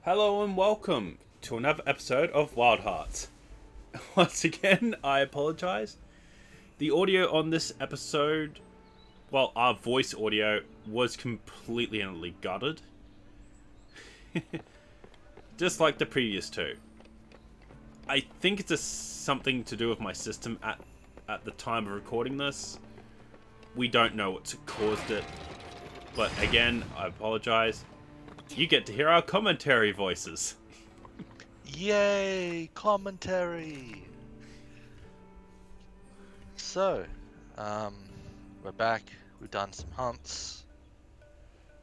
Hello and welcome to another episode of WildHearts. Once again, I apologize. The audio on this episode, well, our voice audio was completely and utterly gutted. Just like the previous two. I think it's something to do with my system at the time of recording this. We don't know what's caused it. But again, I apologize. You get to hear our commentary voices. Yay, commentary! So, we're back. We've done some hunts.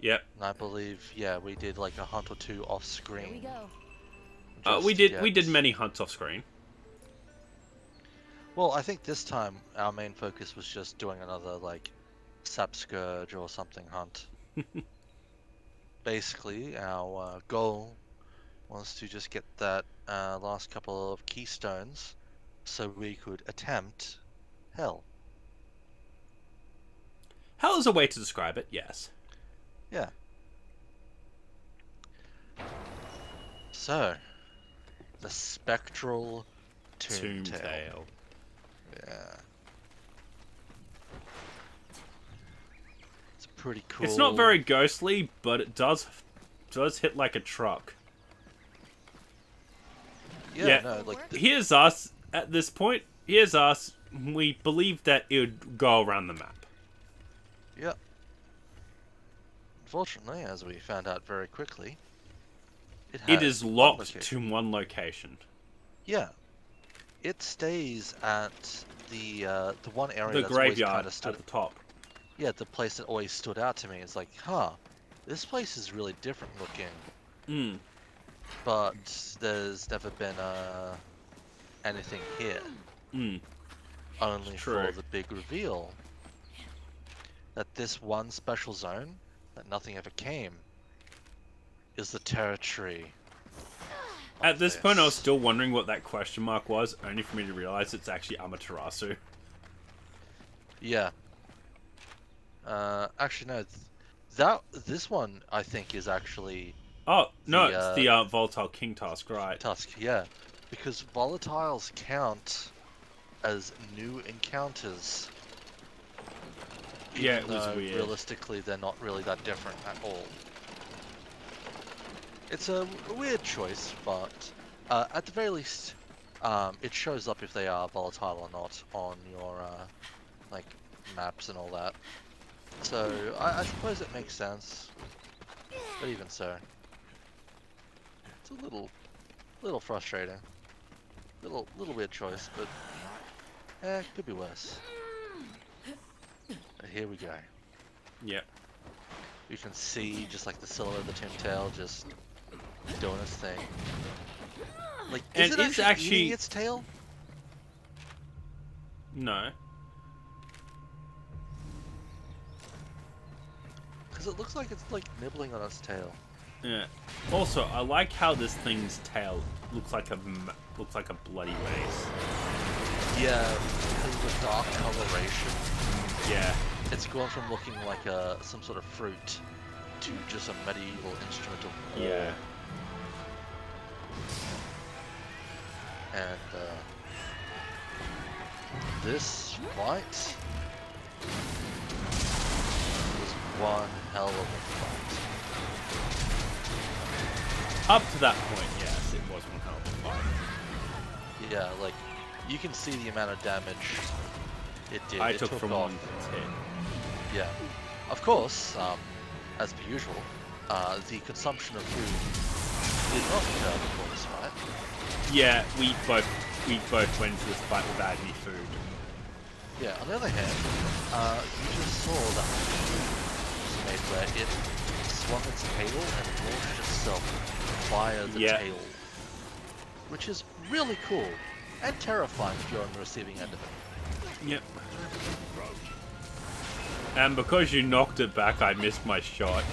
Yep. And I believe, we did like a hunt or two off screen. Here we go. We did many hunts off screen. Well, I think this time our main focus was just doing another like sap scourge or something hunt. Basically, our goal was to just get that last couple of keystones so we could attempt hell. Hell is a way to describe it, yes. Yeah. So, the Spectral Tombtail. Yeah. It's pretty cool. It's not very ghostly, but it does hit like a truck. Yeah. No, like here's us at this point. Here's us. We believe that it would go around the map. Yep. Unfortunately, as we found out very quickly, it is locked to one location. Yeah. It stays at the one area The that's graveyard always stood at the top. Yeah, the place that always stood out to me. It's like, this place is really different looking. But there's never been anything here. Only for the big reveal that this one special zone that nothing ever came is the territory. At this point, I was still wondering what that question mark was, only for me to realize it's actually Amaterasu. Yeah. Actually, no. This one I think is actually. Oh no, it's the volatile king tusk, right? Tusk, yeah, because volatiles count as new encounters. Yeah, it was weird. Realistically, they're not really that different at all. It's a weird choice, but at the very least, it shows up if they are volatile or not on your like maps and all that. So I suppose it makes sense, but even so, it's a little frustrating. Little weird choice, but could be worse. But here we go. Yep. You can see just like the silhouette of the Tombtail just doing its thing. Like, is it actually eating its tail? No. Because it looks like it's like nibbling on its tail. Yeah. Also, I like how this thing's tail looks like a bloody mace. Yeah, because of the dark coloration. Yeah. It's gone from looking like some sort of fruit to just a medieval instrument of war. Yeah. And this fight was one hell of a fight. Up to that point, yes, it was one hell of a fight. Yeah, like, you can see the amount of damage it did. I took from off. 1 to 10. Yeah. Of course, as per usual, the consumption of food did not occur before this fight. Yeah, we both went into this fight without any food. Yeah, on the other hand, you just saw that was made where it swung its tail and launched itself via the tail. Which is really cool and terrifying if you're on the receiving end of it. Yep. And because you knocked it back, I missed my shot.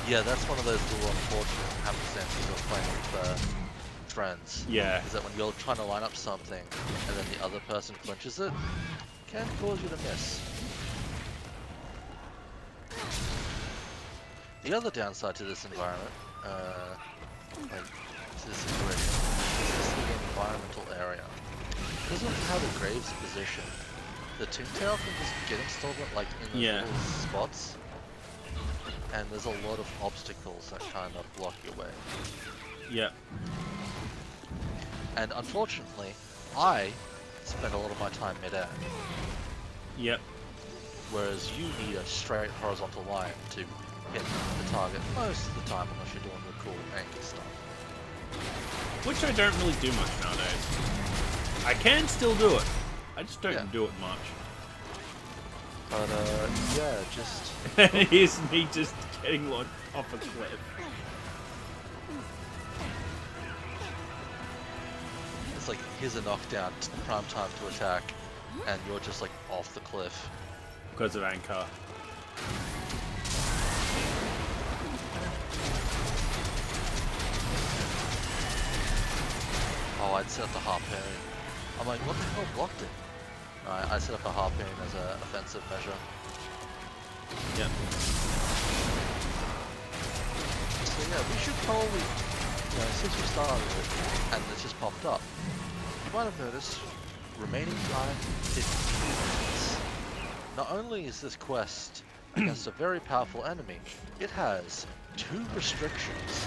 Yeah, that's one of those little unfortunate happenstances of playing with friends. Yeah. Is that when you're trying to line up something and then the other person clinches it, can cause you to miss. The other downside to this environment area. Because of how the graves are positioned, the Tombtail can just get installed like in those Yeah. little spots, and there's a lot of obstacles that kind of block your way. Yep. And unfortunately, I spend a lot of my time mid-air, Yep. whereas you need a straight horizontal line to hit the target most of the time unless you're doing the cool angle stuff. Which I don't really do much nowadays. I can still do it. I just don't do it much. But yeah, just And here's me just getting launched off a cliff. it's like here's a knockdown, prime time to attack, and you're just like off the cliff. Because of anchor. Oh, I'd set up the harpoon. I'm like, what the hell blocked it? I set up a harpoon as an offensive measure. Yep. So yeah, we should probably, you know, since we started it, and it just popped up, you might have noticed, remaining time 15 minutes. Not only is this quest against a very powerful enemy, it has 2 restrictions.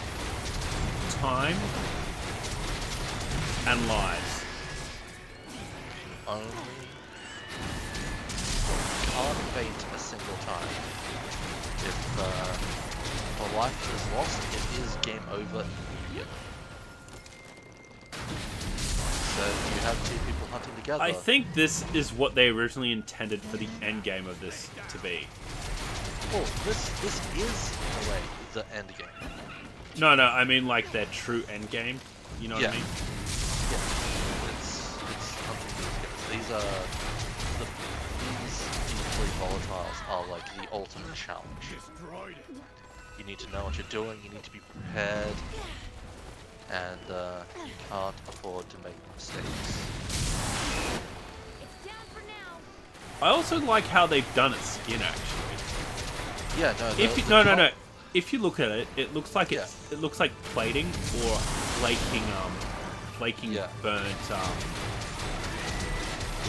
Time and lives. Only can't faint a single time. If a life is lost, it is game over immediately. So you have 2 people hunting together. I think this is what they originally intended for the end game of this to be. Well, this is in a way the end game. No, I mean like their true end game. You know what I mean? Yeah. It's something new. These volatiles are like the ultimate challenge. You need to know what you're doing, you need to be prepared, and you can't afford to make mistakes. I also like how they've done its skin actually. Yeah, no. If you, no. If you look at it, it looks like it looks like plating or flaking burnt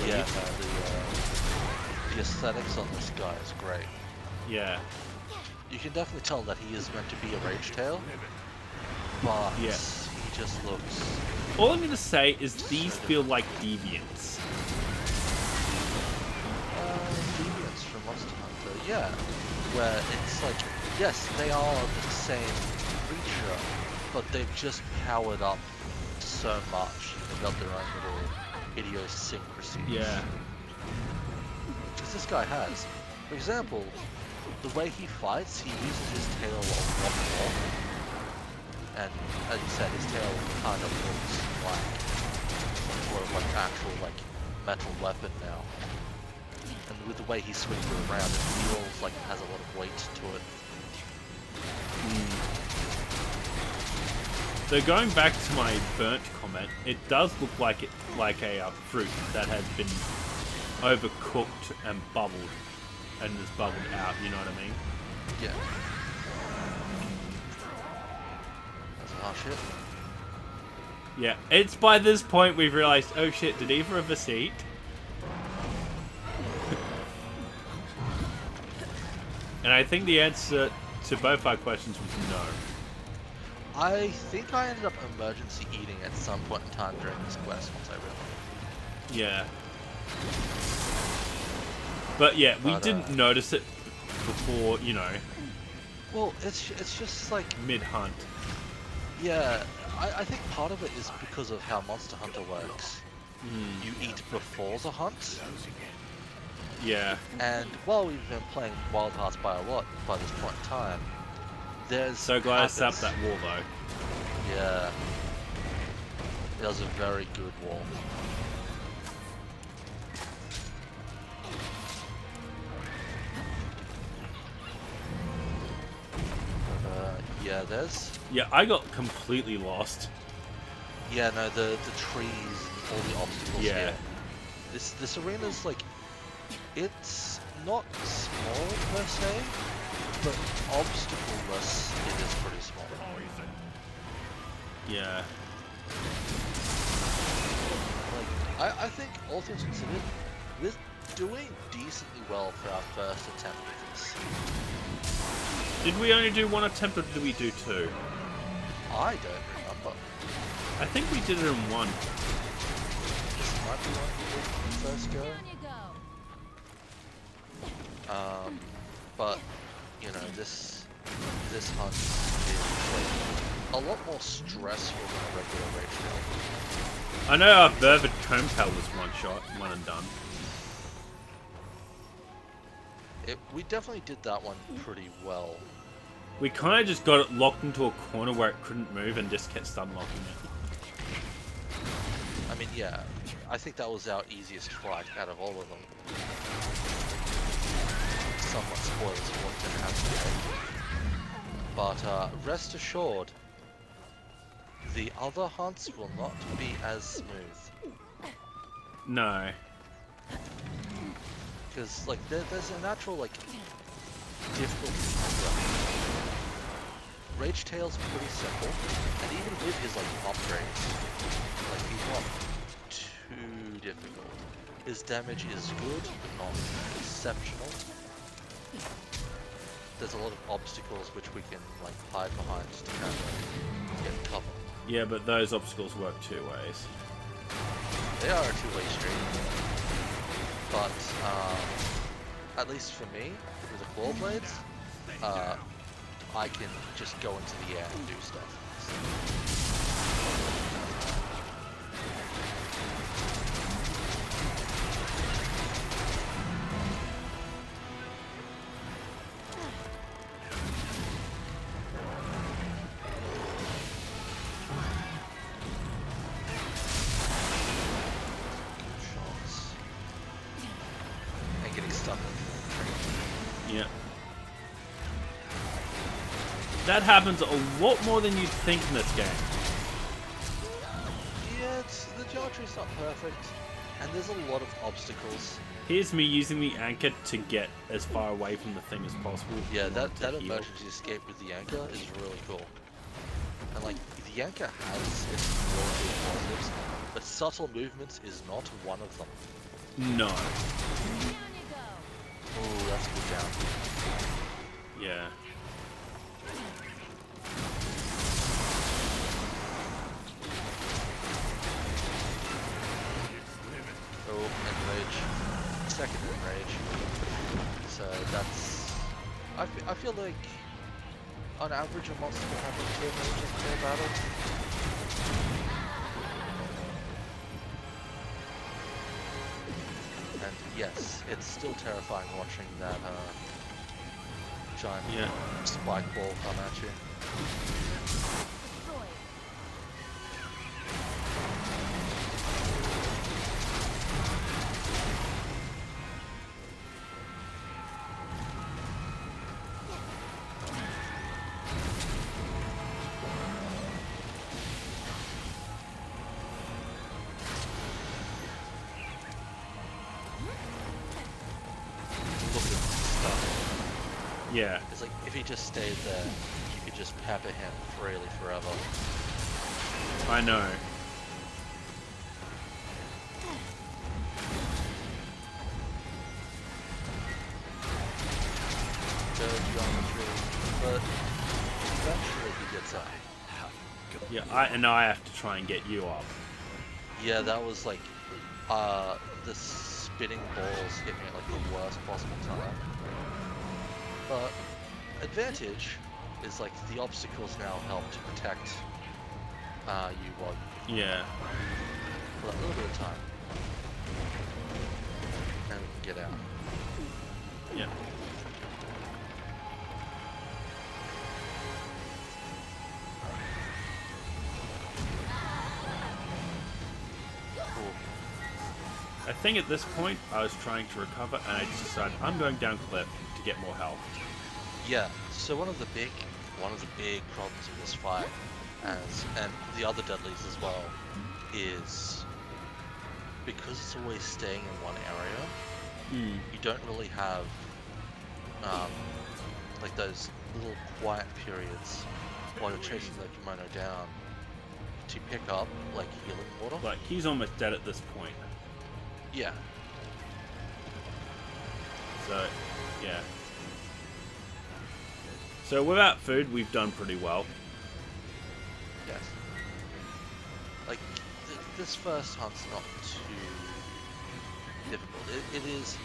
Yeah, the aesthetics on this guy is great. Yeah. You can definitely tell that he is meant to be a rage tail, but he just looks. All I'm gonna say is these feel like deviants. Deviants from Monster Hunter, yeah, where it's like, yes, they are the same creature, but they've just powered up so much. They've got their own little idiosyncrasies. Yeah. Because this guy has, for example, the way he fights, he uses his tail a lot more. And as you said, his tail kind of looks like sort of like actual like metal weapon now. And with the way he swings it around, it feels like it has a lot of weight to it. So going back to my burnt comment, it does look like a fruit that has been overcooked and bubbled, and is bubbled out. You know what I mean? Yeah. That's our shit. Yeah. It's by this point we've realized, oh shit, did either of us eat? And I think the answer to both our questions was no. I think I ended up emergency eating at some point in time during this quest once I realized. Yeah. But yeah, we didn't notice it before, you know. Well, it's just like mid-hunt. Yeah, I think part of it is because of how Monster Hunter works. You eat before the hunt. Yeah. And while we've been playing WildHearts by a lot by this point in time, there's so glad I set up that wall though. Yeah. It was a very good wall. Yeah, there's... Yeah, I got completely lost. Yeah, no, the trees, all the obstacles here. This arena's like... It's not small per se, but obstacle-less, it is pretty small. Yeah. I think, all things considered, we're doing decently well for our first attempt with this. Did we only do one attempt or did we do two? I don't remember. I think we did it in one. This might be one we did the first go. But, you know, this hunt is like a lot more stressful than a regular rage trail. I know our Spectral Tombtail was one shot, one and done. We definitely did that one pretty well. We kind of just got it locked into a corner where it couldn't move and just kept stun locking it. I mean, yeah, I think that was our easiest fight out of all of them. Somewhat spoilers for what's going to happen today. But rest assured, the other hunts will not be as smooth. No. Because, like, there's a natural, like, difficulty progression. Rage Tail's pretty simple, and even with his, like, upgrades, like, he's not too difficult. His damage is good, but not exceptional. There's a lot of obstacles which we can, like, hide behind to kind of get cover. Yeah, but those obstacles work two ways. They are a two-way street. But, at least for me, with the claw blades, I can just go into the air and do stuff. Shots. And getting stuck. Yeah. That happens a lot more than you'd think in this game. Yeah, the geometry's not perfect, and there's a lot of obstacles. Here's me using the anchor to get as far away from the thing as possible. Yeah, that to heal. emergency escape with the anchor is really cool. And like, the anchor has its really good positives, but subtle movements is not one of them. No. Ooh, that's good down. Yeah. Oh, enrage. Second enrage. So that's... I feel like, on average, a monster will have 2 enrages per battle. And yes, it's still terrifying watching that giant spike ball come at you. Look at stuff. Yeah. It's like, if he just stayed there, you could just pepper him freely forever. I know. Geometry, but eventually he gets up. Yeah, I have to try and get you up. Yeah, that was like, the spinning balls hit me at like the worst possible time. But advantage is like the obstacles now help to protect you while Yeah. for a little bit of time. And we can get out. Yeah. Cool. I think at this point I was trying to recover and I just decided I'm going down cliff to get more health. Yeah, so one of the big problems with this fight, and the other deadlies as well, is because it's always staying in one area, you don't really have like those little quiet periods while you're chasing the kimono down to pick up like healing water. Like, he's almost dead at this point. Yeah. So, yeah. So without food, we've done pretty well. Yes. Like, this first hunt's not too difficult.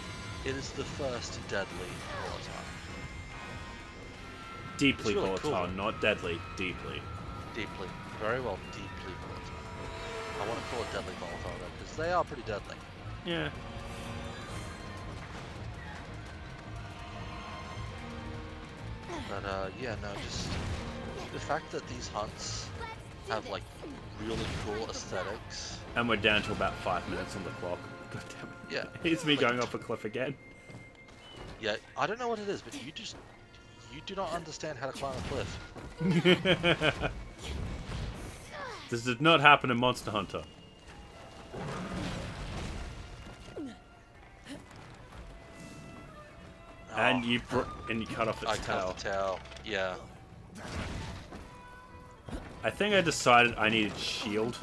It is the first deadly volatile. Deeply It's really volatile, cool. not deadly. Deeply. Deeply. Very well, deeply volatile. I want to call it deadly volatile though, because they are pretty deadly. Yeah. But yeah, no, just the fact that these hunts have like really cool aesthetics. And we're down to about 5 minutes on the clock. God damn it. Yeah. It's me Like, going off a cliff again. Yeah, I don't know what it is, but you do not understand how to climb a cliff. This did not happen in Monster Hunter. And you cut off its I tail. cut the tail. Yeah. I think I decided I needed shield,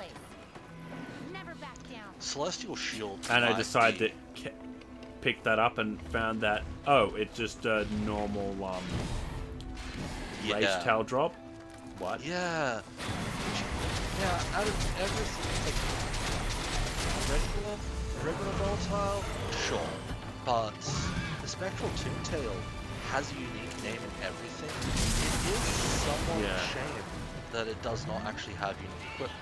Celestial shield. and I might decided be- to pick that up and found that it's just a normal rage Yeah. tail drop. What? Yeah. Yeah. Out of everything, like regular volatile, sure, but the Spectral Tombtail has a unique name and everything. It is somewhat Yeah. a shame that it does not actually have unique equipment.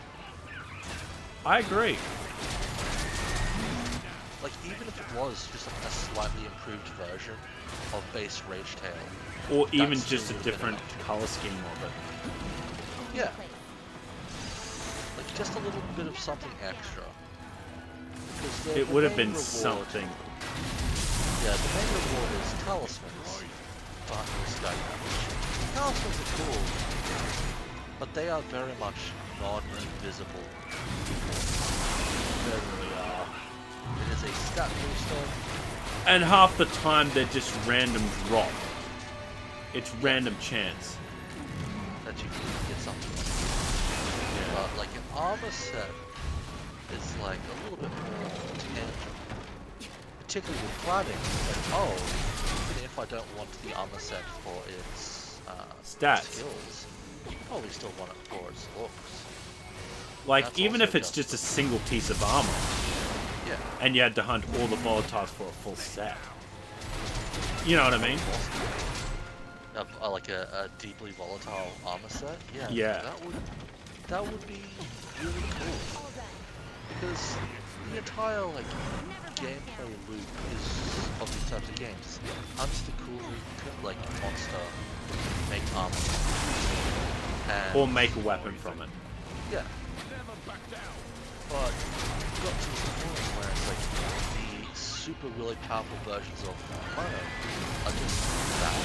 I agree. Like, even if it was just like a slightly improved version of base Rage Tail. Or even That's just a still good different enough. color scheme of it. Yeah. Like, just a little bit of something extra. Because It would have been main reward- something. Yeah, the main reward is talismans. Darkness Sky Damage. Talismans are cool, but they are very much non-invisible. They really are. It is a stat booster. And half the time they're just random drop. It's random chance. That you can get something like like an armor set is like a little bit more tangible. Particularly with cladding, it's like, even if I don't want the armor set for its Stats. skills, you probably still want it for its looks. Like, That's even also if it's just a single piece of armor, Yeah. and you had to hunt all the volatiles for a full set. You know what I mean? Like a deeply volatile armor set? Yeah. Yeah. That would be really cool. Because the entire like gameplay loop is of these types of games. Hunt the cool like monster, make armor. And Or make a weapon from it. yeah. But you got to the point where it's like the super really powerful versions of Mono are just that.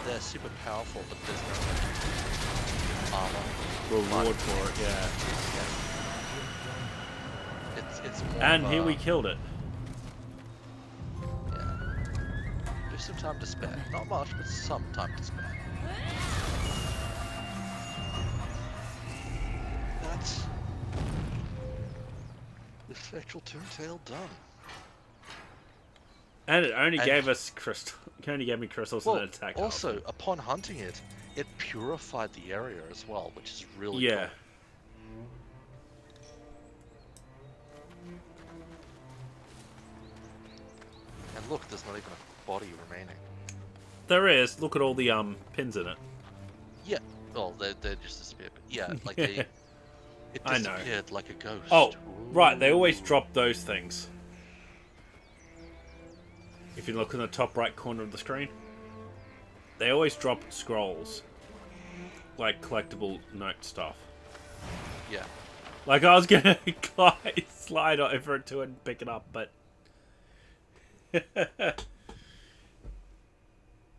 They're super powerful, but there's no like, armor. Reward for it, yeah. Yeah. It's more And of here a- we killed it. Yeah. Just some time to spare. Not much, but some time to spare. That's the Spectral Tombtail done. And it only And- gave us crystal. It only gave me crystals Well, and an attack. also, health. upon hunting it, it purified the area as well, which is really Yeah. cool. And look, there's not even a body remaining. There is. Look at all the pins in it. Yeah. Well, they just disappeared. But yeah, like it I know. disappeared like a ghost. Oh, right. They Ooh. always drop those things. If you look in the top right corner of the screen, they always drop scrolls. Like collectible note stuff. Yeah. Like I was gonna slide over to it and pick it up, but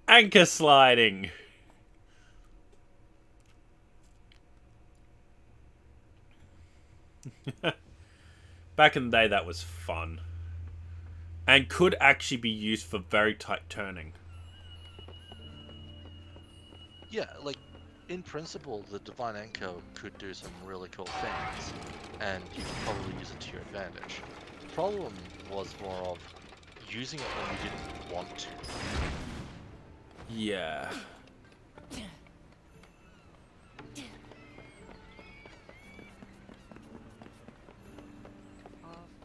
anchor sliding. Back in the day, that was fun, and could actually be used for very tight turning. Yeah, like in principle, the Divine Anchor could do some really cool things, and you could probably use it to your advantage. The problem was more of using it when you didn't want to. Yeah.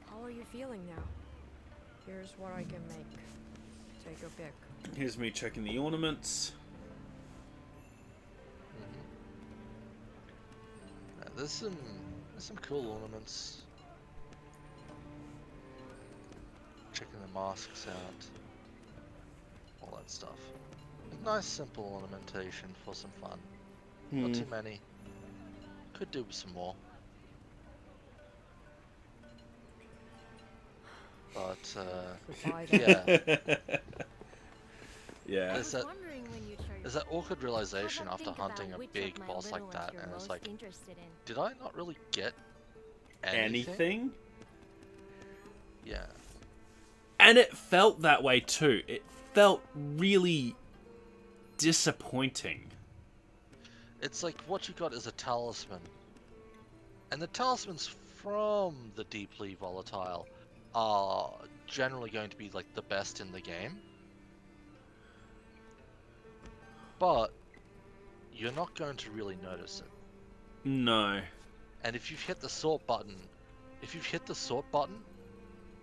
How are you feeling now? Here's what I can make. Take a pick. Here's me checking the ornaments. There's some cool ornaments. Checking the masks out. All that stuff. Nice simple ornamentation for some fun. Not too many. Could do with some more. But Goodbye, yeah. Yeah. There's that awkward realization after hunting a big boss like that, and it's like, did I not really get anything? Yeah. And it felt that way too. It felt really disappointing. It's like what you got is a talisman. And the talismans from the deeply volatile are generally going to be like the best in the game. But you're not going to really notice it. No. And if you've hit the sort button,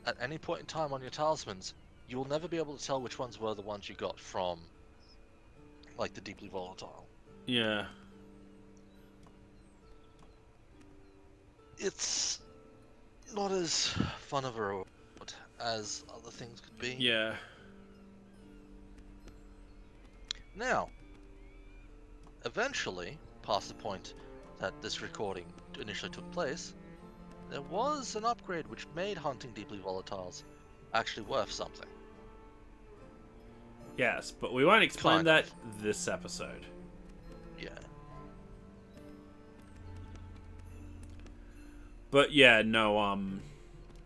at any point in time on your talismans, you'll never be able to tell which ones were the ones you got from, like, the deeply volatile. Yeah. It's not as fun of a reward as other things could be. Yeah. Now, eventually, past the point that this recording initially took place, there was an upgrade which made hunting deeply volatiles actually worth something. Yes, but we won't explain Kind that of. this episode. Yeah. But yeah, no,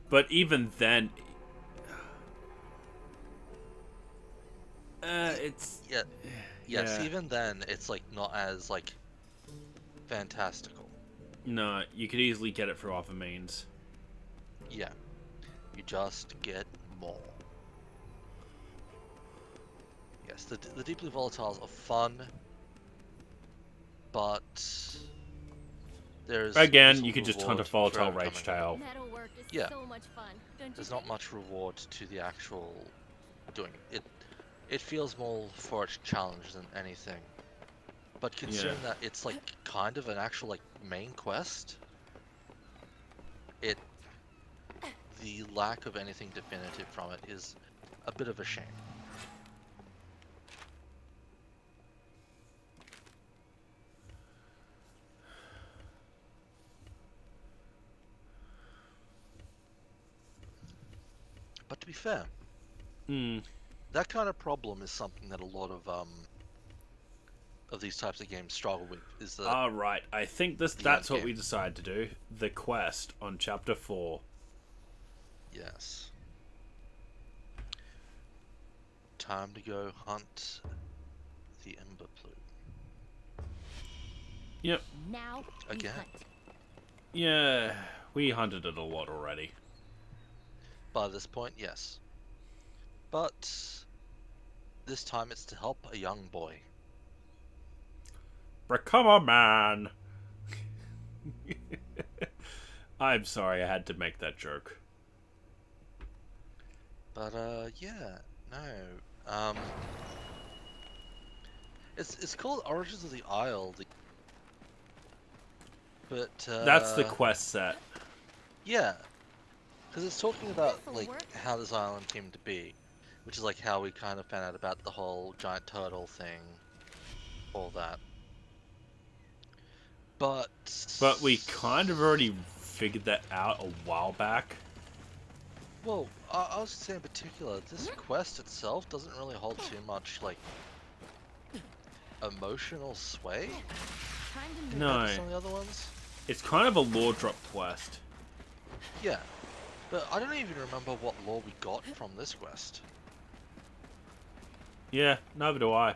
but even then, it's Yeah. Yes, yeah. even then, it's like not as like fantastical. No, you could easily get it through other means. Yeah. You just get more. Yes, the deeply volatiles are fun, but there's Again, little you could just hunt a reward for volatile overcoming rage them. tail. Metal work is Yeah. so much fun, don't you There's think? not much reward to the actual doing it. It feels more for its challenge than anything. But considering that it's like kind of an actual like main quest, the lack of anything definitive from it is a bit of a shame. But to be fair, that kind of problem is something that a lot of these types of games struggle with. Is that Right. I think that's what we decided to do. The quest on chapter 4. yes. Time to go hunt the Emberplume. Yep. Now we Again. hunt. Yeah, we hunted it a lot already. By this point, yes. But this time it's to help a young boy. Become a man. I'm sorry, I had to make that joke. But yeah, no. It's called Origins of the Isle. But That's the quest set. yeah, because it's talking about This'll like work. how this island came to be, which is like how we kind of found out about the whole giant turtle thing, all that. But We kind of already figured that out a while back. well, I was saying in particular, this quest itself doesn't really hold too much like emotional sway Time to move. No. compared to some of the other ones. It's kind of a lore drop quest. Yeah, but I don't even remember what lore we got from this quest. Yeah, neither do I.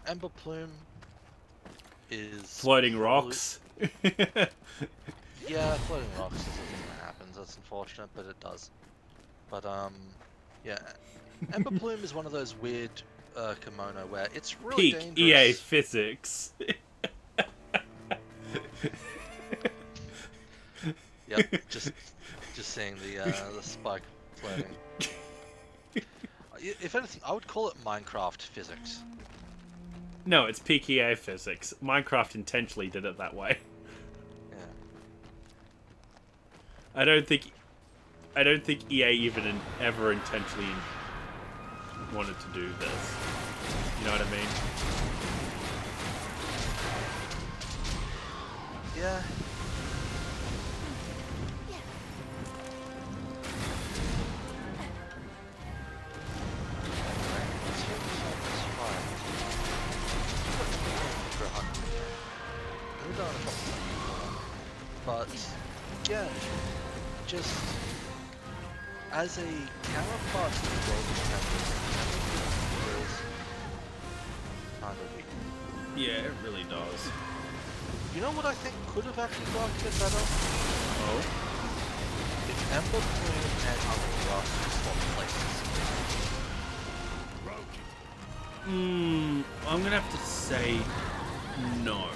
Emberplume is Floating probably- rocks. Yeah, floating rocks is a thing that happens. That's unfortunate, but it does. But yeah, Emberplume is one of those weird kimono where it's really Peak dangerous. EA physics. Yep, just seeing the spike floating. If anything, I would call it Minecraft physics. No, it's peak EA physics. Minecraft intentionally did it that way. Yeah. I don't think EA even ever intentionally wanted to do this. You know what I mean? Yeah. But again, just as a counterpart to the Golden Tempest, feels kind of weak. Yeah, it really does. You know what I think could have actually worked a bit better? Oh? If Emberplume and Unrust swapped places. I'm gonna have to say no.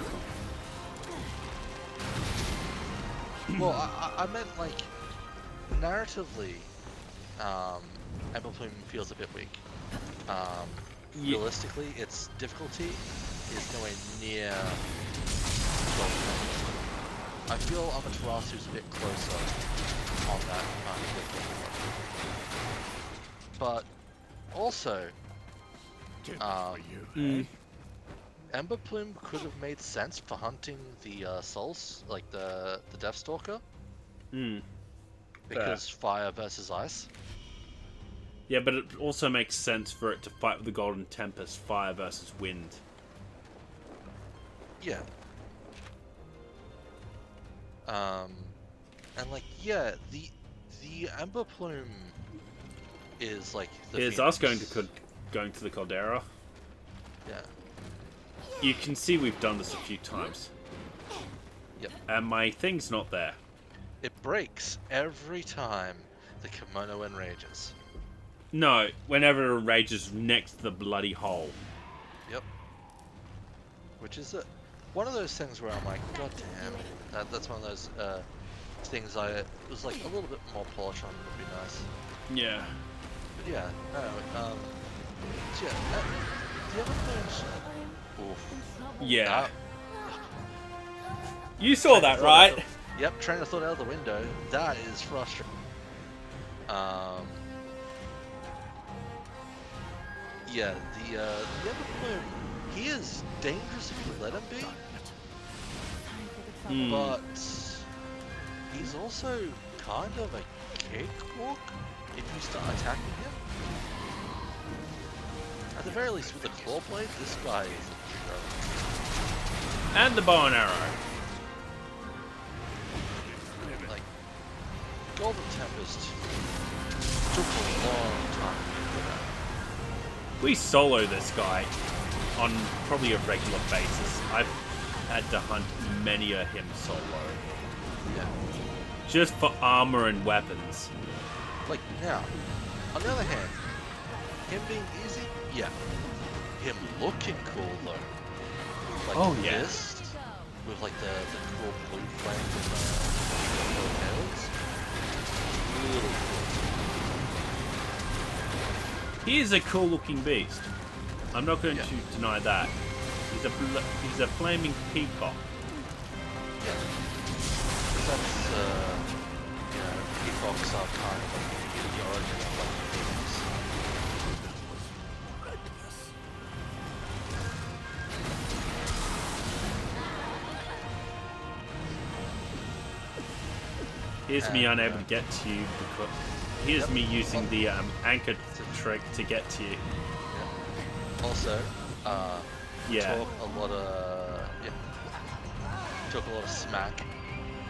Well, I meant like narratively, Emberplume feels a bit weak. Realistically, its difficulty is nowhere near 12. I feel Amaterasu's a bit closer on that kind of difficulty. But also, Emberplume could have made sense for hunting the souls, like the Deathstalker, because fire versus ice. Yeah, but it also makes sense for it to fight with the Golden Tempest, fire versus wind. Yeah. And like, yeah, the Emberplume is like the Here's Phoenix. us going to the Caldera. Yeah. You can see we've done this a few times. Yep. And my thing's not there. It breaks every time the kimono enrages. No, whenever it rages next to the bloody hole. Yep. Which is one of those things where I'm like, God damn, that's one of those things it was like a little bit more polish on would be nice. Yeah. But yeah, no, so yeah, the other things. Oof. Yeah. You saw that, right? Yep, train of thought out of the window. That is frustrating. Yeah, the Emberplume, he is dangerous if you let him be, but he's also kind of a cakewalk if you start attacking him. At the very least, with the claw blade, this guy is a joke. And the bow and arrow. Like, Golden Tempest took a long time to get good at. We solo this guy on probably a regular basis. I've had to hunt many of him solo. Yeah. Just for armor and weapons. Like, now, on the other hand, him being easy, yeah. Him looking cool, though. Like Oh, yeah. this, with like the cool blue flame and the tails. Really cool. He is a cool looking beast. I'm not going Yeah. to deny that. He's a flaming peacock. Yeah. That's, you know, peacocks are kind of like the origin of like the phoenix. Here's me unable to get to you because here's me using the anchor trick to get to you. Yeah. Also, Yeah. talk a lot of smack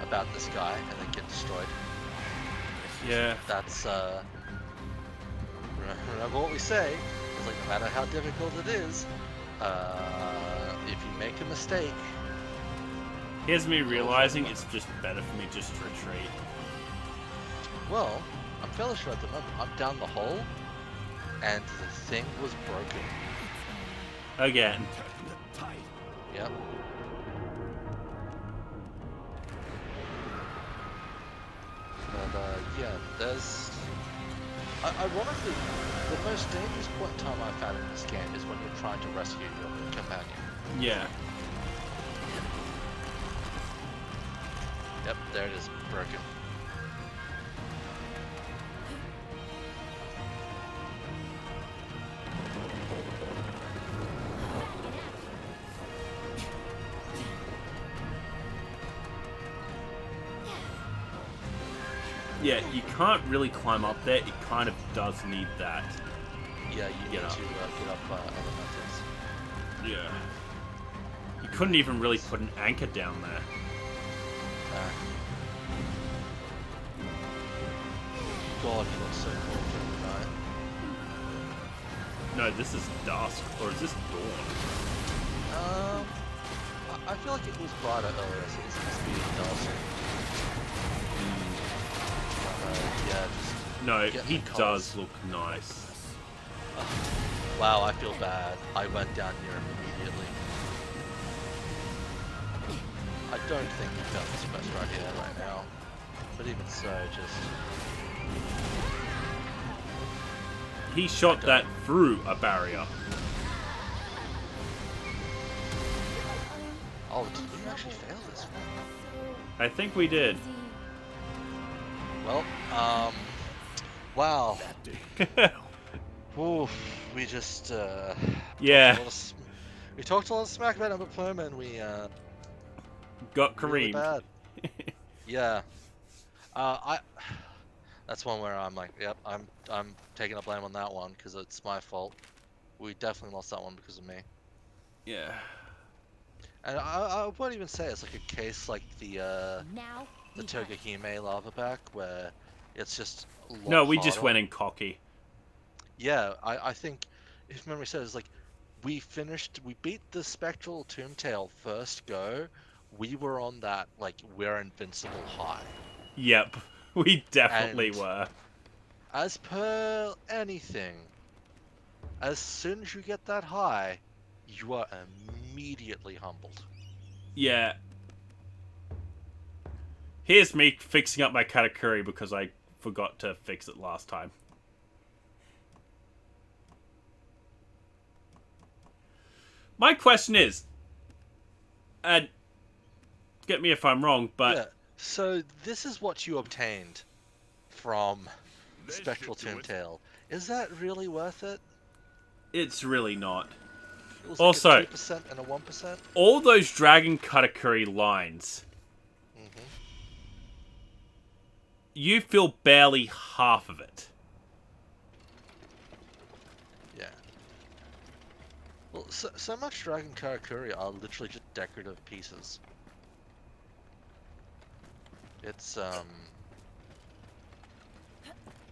about this guy and then get destroyed. Yeah. That's remember what we say. It's like no matter how difficult it is, If you make a mistake, Here's me realizing it's just better for me just to retreat. well, I'm fairly sure at the moment I'm down the hole, and the thing was broken. Again. Yep. But yeah, there's. Ironically, the most dangerous point in time I've found in this game is when you're trying to rescue your companion. Yeah. Yep, there it is, broken. Yeah, you can't really climb up there. It kind of does need that. Yeah, you need Get up. to get up elementals. Yeah. You couldn't even really put an anchor down there. God, he looks so cool during the night. No, this is dusk. Or is this dawn? I feel like it was brighter earlier, so this must be dusk. Yeah, just No, Get he the colours. does look nice. wow, I feel bad. I went down near him immediately. I don't think he found this quest right here, right now. But even so, just He shot that through a barrier. oh, did we actually fail this one? I think we did. Well, wow. Oof, we just Yeah. we talked a lot of smack about Emberplume and we Got really Kareem. bad. Yeah. That's one where I'm like, yep, I'm taking the blame on that one because it's my fault. We definitely lost that one because of me. Yeah. And I won't even say it's like a case like the Now. the Togahime lava pack where it's just a lot No, we just harder. went in cocky. Yeah, I think if memory serves, like we beat the Spectral Tombtail first go. We were on that like we're invincible high. Yep. We definitely And- were. As per anything, as soon as you get that high, you are immediately humbled. Yeah. Here's me fixing up my katakuri because I forgot to fix it last time. My question is, get me if I'm wrong, but Yeah. So this is what you obtained from Spectral Tombtail. Is that really worth it? it's really not. It was Also- like a 2% and a 1%. All those Dragon Katakuri lines, Mm-hmm. you feel barely half of it. Yeah. Well, so much Dragon Karakuri are literally just decorative pieces. It's Are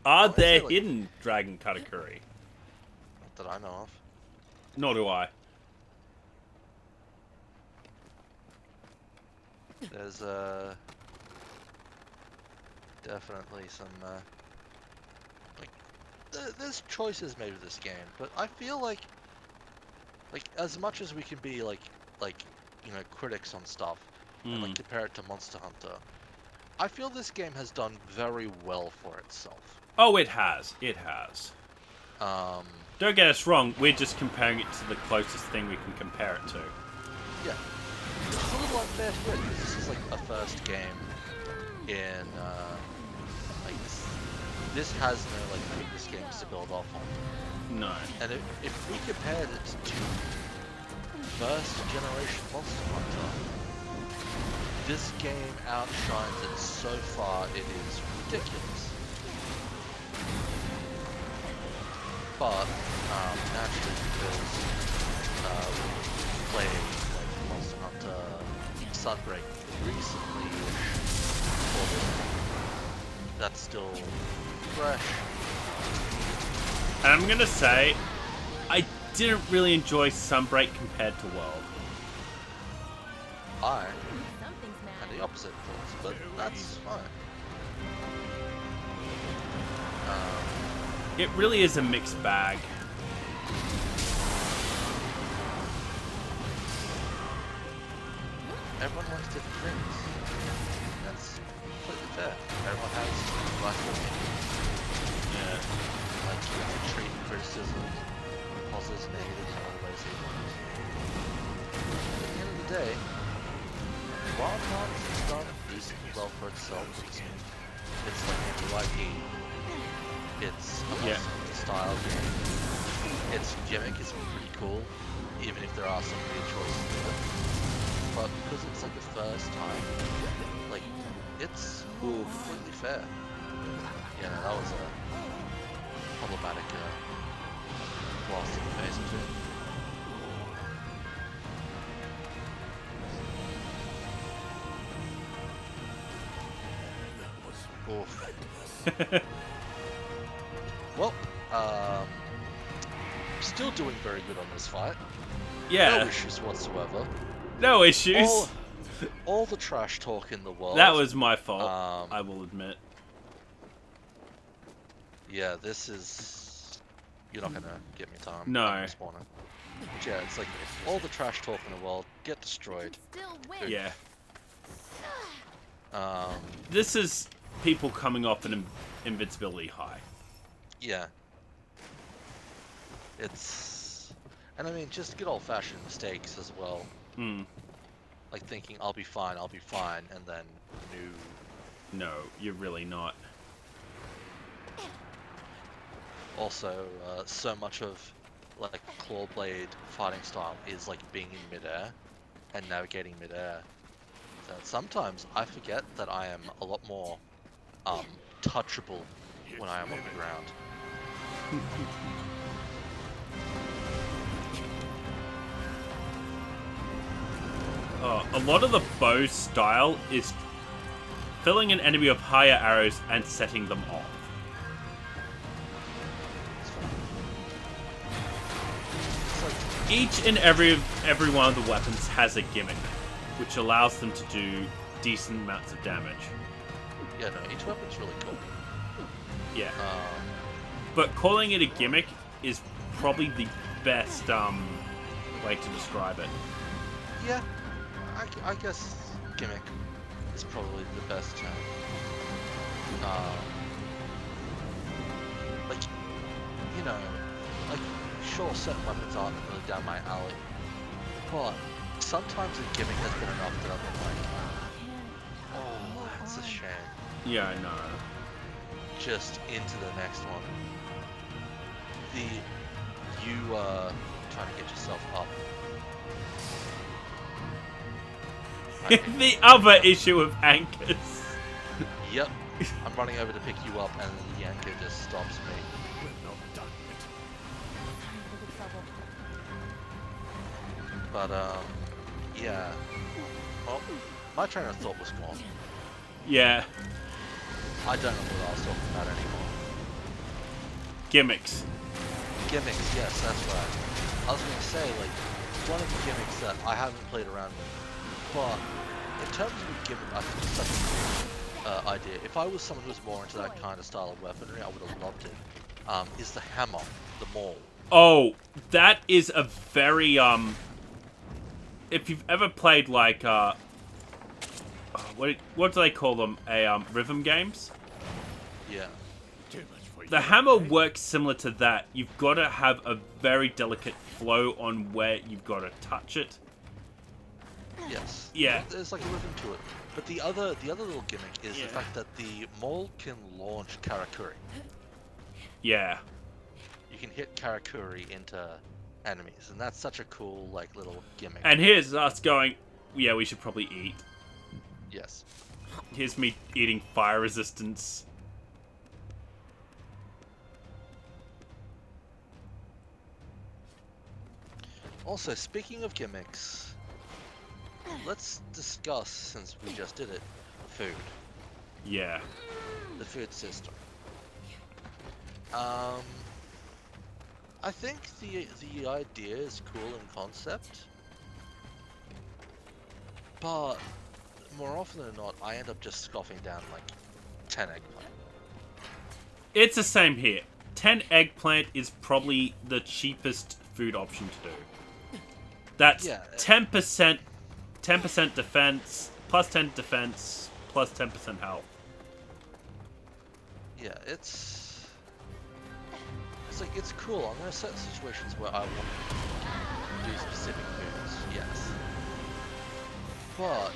I'd there say, like- hidden Dragon Katakuri? not that I know of. Nor do I. There's definitely some like there's choices made with this game, but I feel like as much as we can be like you know critics on stuff and like compare it to Monster Hunter, I feel this game has done very well for itself. Oh, it has. It has. Um, Don't get us wrong, we're just comparing it to the closest thing we can compare it to. yeah, it's a little unfair to it because this is like a first game in like this has no like previous games to build off on. No. And if we compared it to first generation Monster Hunter, this game outshines it so far it is ridiculous. But naturally because we played like Monster Hunter Sunbreak recently, that's still fresh. And I'm gonna say, I didn't really enjoy Sunbreak compared to World. I Something's had mad. the opposite thoughts, but that's fine. It really is a mixed bag. Everyone wants different things. That's completely fair. Everyone has right opinion. Yeah. Like, you have to treat criticism, positives, negatives, and all the ways you want it. At the end of the day, WildHearts has done decently well for itself. It's like a new IP. It's a Yeah. the style game. Its gimmick is pretty cool, even if there are some weird choices in it. But because it's like the first time, like, it's completely fair. Yeah, no, that was a problematic blast in the face too. Oof. Well, still doing very good on this fight. No Yeah. issues whatsoever. No issues. All the trash talk in the world. That was my fault, Um, I will admit. Yeah, this is... You're not gonna get me time. No. I'm respawning. But yeah, it's like, all the trash talk in the world, get destroyed. Still win. Yeah. Um, This is people coming off an invincibility high. yeah. It's... And I mean, just good old-fashioned mistakes as well. Hmm. Like thinking, I'll be fine, and then, no. No, you're really not. Also, so much of, like, Clawblade fighting style is, like, being in midair and navigating midair. So sometimes I forget that I am a lot more, touchable when I am on the ground. A lot of the bow style is filling an enemy with higher arrows and setting them off. It's like, Each and every one of the weapons has a gimmick, which allows them to do decent amounts of damage. yeah, no, each weapon's really cool. Yeah. Um, But calling it a gimmick is probably the best way to describe it. yeah, I guess gimmick is probably the best term. Like, you know, like, sure, certain weapons aren't really down my alley, but sometimes a gimmick has been enough that I've been like, oh, that's a shame. Yeah, I know. Just into the next one. Trying to get yourself up. The other issue of anchors. Yep. I'm running over to pick you up, and the anchor just stops me. But yeah. Well, my train of thought was gone. Yeah. I don't know what I was talking about anymore. Gimmicks. Gimmicks, yes, that's right. I was gonna say, like, one of the gimmicks that I haven't played around with, but in terms of a gimmick, I think it's such a cool idea. If I was someone who was more into that kind of style of weaponry, I would have loved it. Is the hammer, the maul. Oh, that is a very if you've ever played like what do they call them? Rhythm games? Yeah. The hammer works similar to that. You've got to have a very delicate flow on where you've got to touch it. Yes. Yeah. There's like a rhythm to it. But the other little gimmick is the fact that the maul can launch Karakuri. Yeah. You can hit Karakuri into enemies, and that's such a cool, like, little gimmick. And here's us going, yeah, we should probably eat. Yes. Here's me eating fire resistance. Also, speaking of gimmicks, let's discuss, since we just did it, food. Yeah. The food system. I think the idea is cool in concept, but more often than not, I end up just scoffing down like 10 eggplant. It's the same here. 10 eggplant is probably the cheapest food option to do. That's Yeah. 10% defense, plus 10 defense, plus 10% health. Yeah, it's like it's cool. I'm gonna set situations where I want to do specific foods, yes. But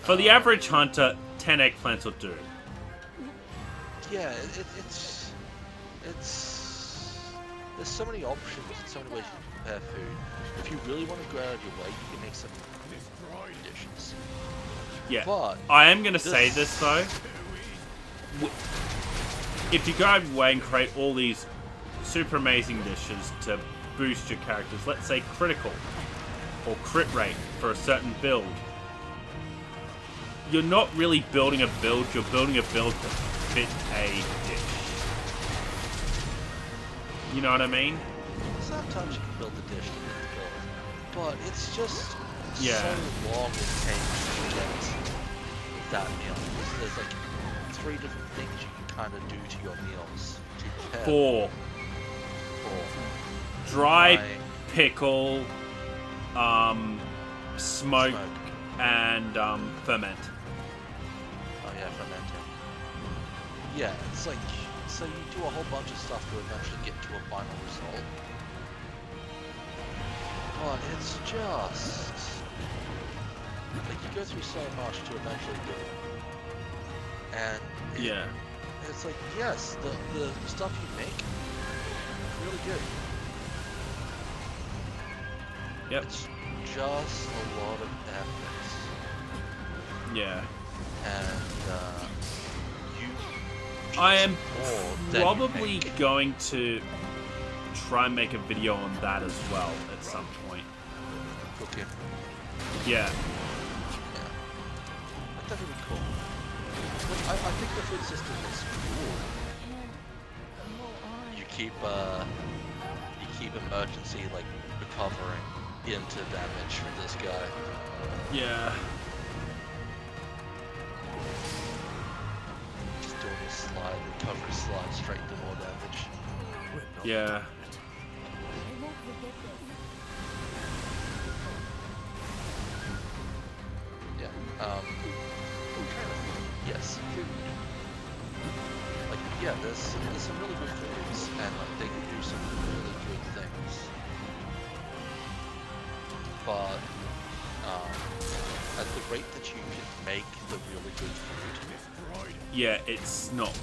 For the average hunter, 10 eggplants will do. yeah, it's there's so many options and so many ways you can prepare food. If you really want to go out of your way, you can make some dishes. Yeah. But I am going to say this, though. If you go away and create all these super amazing dishes to boost your characters, let's say critical or crit rate for a certain build, you're not really building a build, you're building a build to fit a dish. You know what I mean? sometimes you can build the dish to get the build, but it's just Yeah. so long it takes to get that meal. There's like 3 different things you can kind of do to your meals to prepare. 4. Four. Dry, Dry. pickle, smoke, and ferment. Oh yeah, fermenting. Yeah, it's like, so you do a whole bunch of stuff to eventually get to a final result. But it's just, like, you go through so much to eventually do it. And Yeah. it's like, yes, the stuff you make, really good. Yep. It's just a lot of effort. Yeah. And you I am more than you probably make. going to try and make a video on that as well at some point. Cooking. Yeah. Yeah. Like, that would be cool. Like, I think the food system is cool. You keep emergency, like, recovering into damage from this guy. Yeah. Just doing a slide, recovery slide straight into more damage. Yeah. I won't forget this. Yeah. Yes. Food. Like, yeah, there's some really good foods, and like they can do some really good things. But at the rate that you can make the really good food, Yeah, it's not.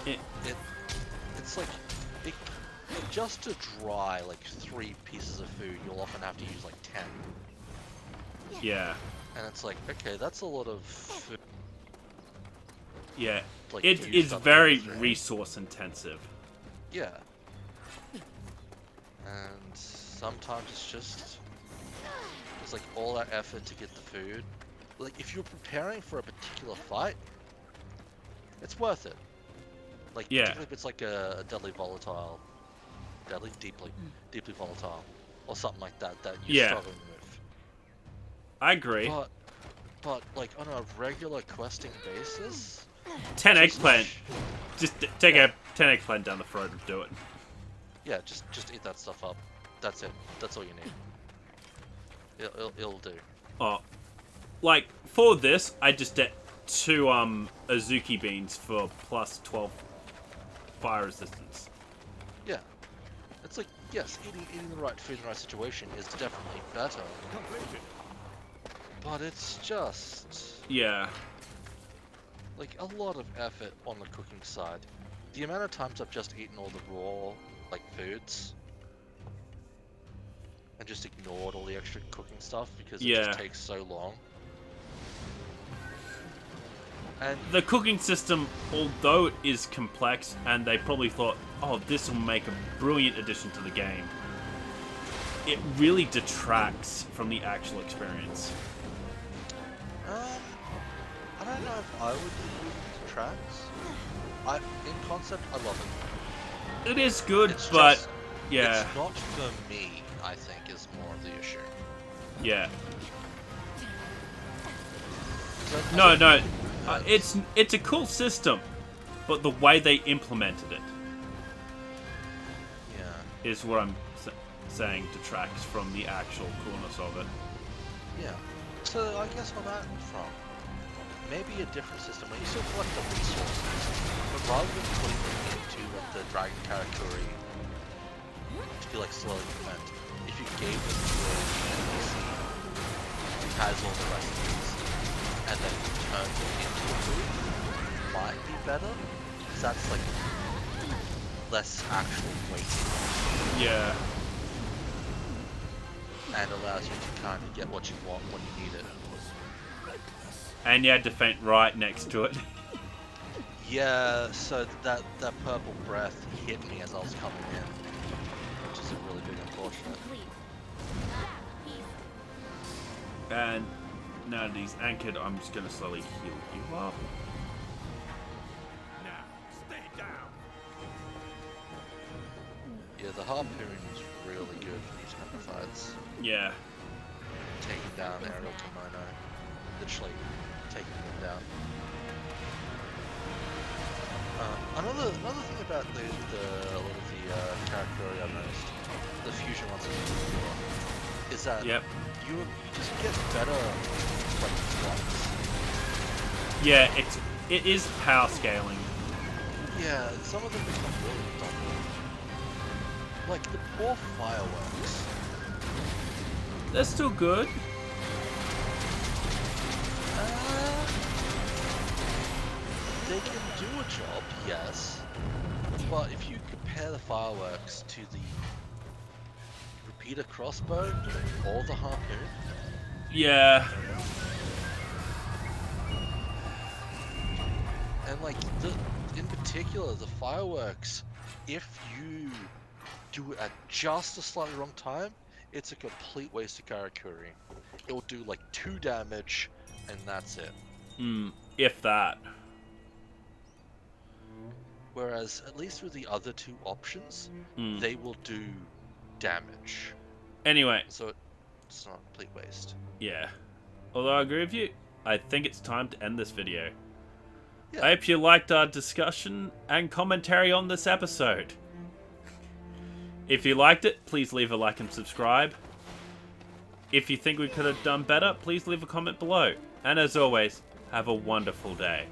it's like just to dry like 3 pieces of food, you'll often have to use like 10, Yeah. and it's like, okay, that's a lot of food. Yeah. Like, It to is stuff very together. resource intensive. Yeah. And sometimes it's like all that effort to get the food. Like, if you're preparing for a particular fight, it's worth it. Like, Yeah. particularly if it's like a deadly deeply volatile, or something like that you're Yeah. struggling with. I agree. But like on a regular questing basis, 10 just- eggplant. Just take a 10 eggplant down the throat and do it. Yeah, just eat that stuff up. That's it. That's all you need. It'll do. Oh. Like, for this, I just did 2 Azuki beans for plus 12 fire resistance. Yeah. It's like, yes, eating the right food in the right situation is definitely better. But it's just Yeah. like a lot of effort on the cooking side. The amount of times I've just eaten all the raw like foods and just ignored all the extra cooking stuff because it Yeah. just takes so long. And The cooking system, although it is complex, and they probably thought, oh, this will make a brilliant addition to the game, it really detracts from the actual experience. I don't know if I would agree with the tracks. In concept, I love it. It is good, It's but just, Yeah. It's not for me, I think, is more of the issue. Yeah. 'Cause I No, don't no. think it has- It's a cool system, but the way they implemented it Yeah. is what I'm saying detracts from the actual coolness of it. Yeah. So I guess on that front, maybe a different system where you still collect the resources, but rather than putting them into like the dragon character to be like slowly spent, if you gave them to an NPC who has all the recipes and then turns it into a food, might be better. Because that's like less actual waiting Yeah. and allows you to kind of get what you want when you need it. And you had to faint right next to it. Yeah, so that purple breath hit me as I was coming in, which is a really big unfortunate. Complete. Peace. And now that he's anchored, I'm just gonna slowly heal you up. Now, stay down. Yeah, the harpoon is really good for these kind of fights. Yeah. Taking down aerial kimono, literally taking them down. Another thing about a lot of the character I've noticed, the fusion ones in particular, is that Yep. you just get better like blocks. Yeah, it is power scaling. Yeah, some of them become really redundant. Like the poor fireworks. They're still good. They can do a job, yes, but if you compare the fireworks to the repeater crossbow or the harpoon, Yeah. and like in particular the fireworks, if you do it at just a slightly wrong time, it's a complete waste of Karakuri. It will do like 2 damage and that's it. If that. Whereas at least with the other 2 options, they will do damage. Anyway, So it's not a complete waste. yeah. Although I agree with you, I think it's time to end this video. Yeah. I hope you liked our discussion and commentary on this episode. If you liked it, please leave a like and subscribe. If you think we could have done better, please leave a comment below. And as always, have a wonderful day.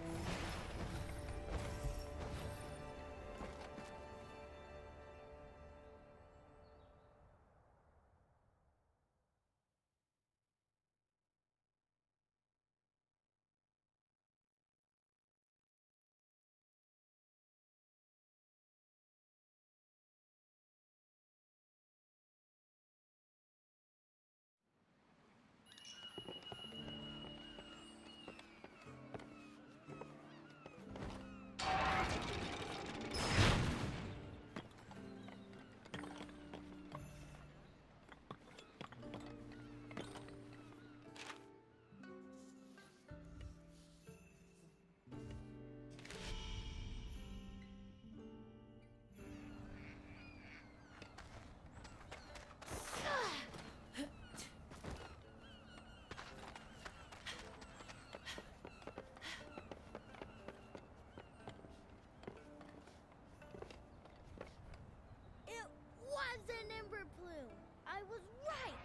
It was an Emberplume. I was right.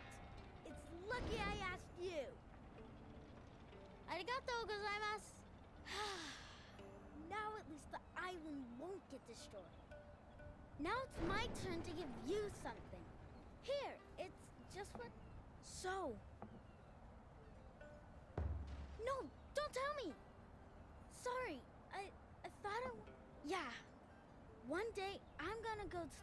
It's lucky I asked you. Arigato gozaimasu. Now at least the island won't get destroyed. Now it's my turn to give you something. Here, it's just what... So... No, don't tell me! Sorry, I thought it... Yeah. One day, I'm gonna go to